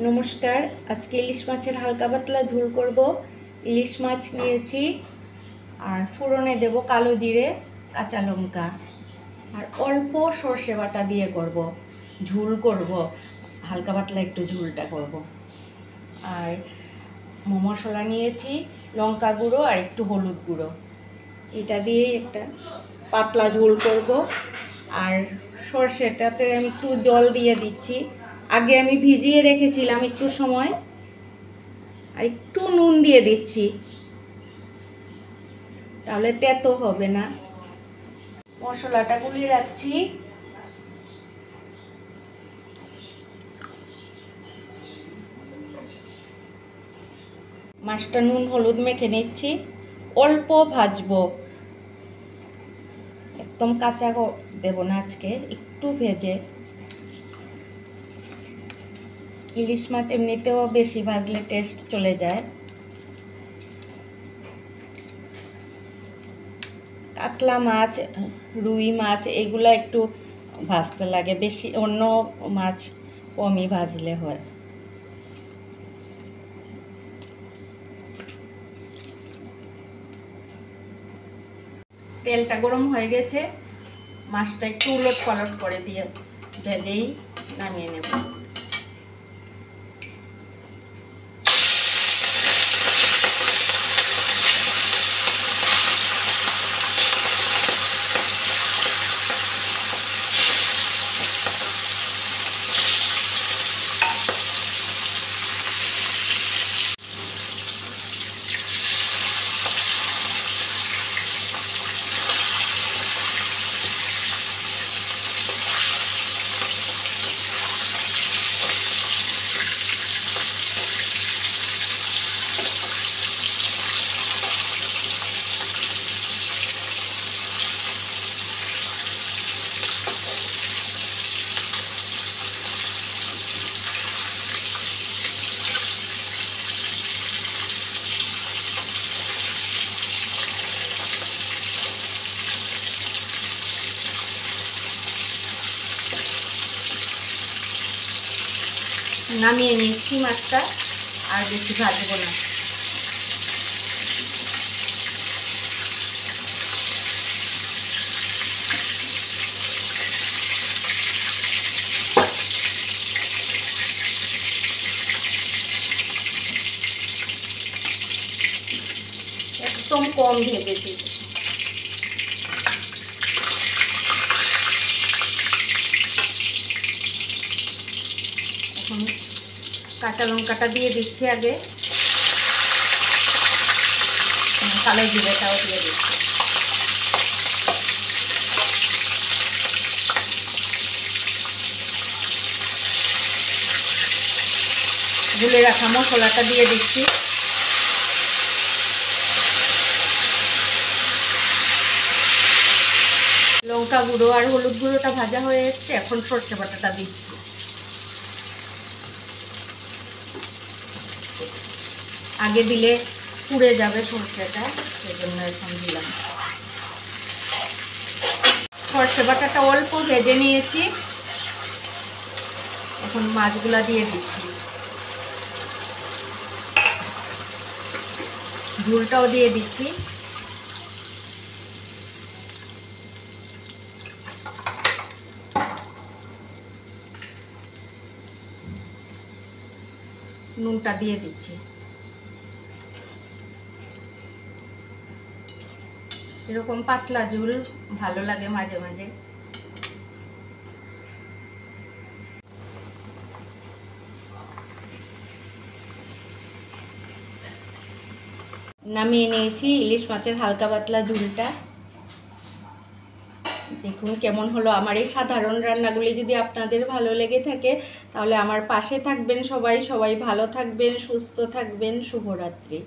নমস্কার। আজকে ইলিশ মাছের হালকা পাতলা ঝোল করব। ইলিশ মাছ নিয়েছি আর ফোড়নে দেব কালো জিরে, কাঁচা লঙ্কা আর অল্প সর্ষে বাটা দিয়ে করব। ঝোল করব, হালকা পাতলা একটু ঝোলটা করব। আর মশলা নিয়েছি লঙ্কা গুঁড়ো আর একটু হলুদ গুঁড়ো, এটা দিয়েই একটা পাতলা ঝোল করব। আর সর্ষেটাতে আমি একটু জল দিয়ে দিচ্ছি, আগে আমি ভিজিয়ে রেখেছিলাম একটু সময়, আর একটু নুন দিয়ে দিচ্ছি, তাহলে তেতো হবে না। মশলাটা গুলিয়ে রাখছি। মাছটা নুন হলুদ মেখে নিচ্ছি, অল্প ভাজবো, একদম কাঁচা দেব না আজকে, একটু ভেজে। ইলিশ মাছ এমনিতেও বেশি ভাজলে টেস্ট চলে যায়। কাতলা মাছ, রুই মাছ এগুলো একটু ভাজতে লাগে বেশি, অন্য মাছ কমই ভাজলে হয়। তেলটা গরম হয়ে গেছে, মাছটা একটু উলট পালট করে দিয়ে ভেজেই নামিয়ে নেব। নামিয়ে নিচ্ছি মাছটা, আর বেশি ভাজবো না। একদম কম ভেজেছি। এখন কাঁচা লঙ্কাটা দিয়ে দিচ্ছি, আগে কালো জিরেটাও দিয়ে দিচ্ছি। গুলে রাখা মশলাটা দিয়ে দিচ্ছি। লঙ্কা গুঁড়ো আর হলুদ গুঁড়োটা ভাজা হয়ে এসছে, এখন সর্ষে বাটাটা দিচ্ছি। আগে দিলে পুড়ে যাবে সর্ষেটা, সেজন্য এখন দিলাম। সর্ষে বাটাটা অল্প ভেজে নিয়েছি, এখন মাছগুলা দিয়ে দিচ্ছি। ঝোলটাও দিয়ে দিচ্ছি। নুনটা দিয়ে দিচ্ছি। এরকম পাতলা ঝোল ভালো লাগে মাঝে মাঝে। নামিয়ে নিয়েছি ইলিশ মাছের হালকা পাতলা ঝোলটা। দেখুন কেমন হলো। আমার এই সাধারণ রান্নাগুলি যদি আপনাদের ভালো লেগে থাকে, তাহলে আমার পাশে থাকবেন। সবাই ভালো থাকবেন, সুস্থ থাকবেন। শুভরাত্রি।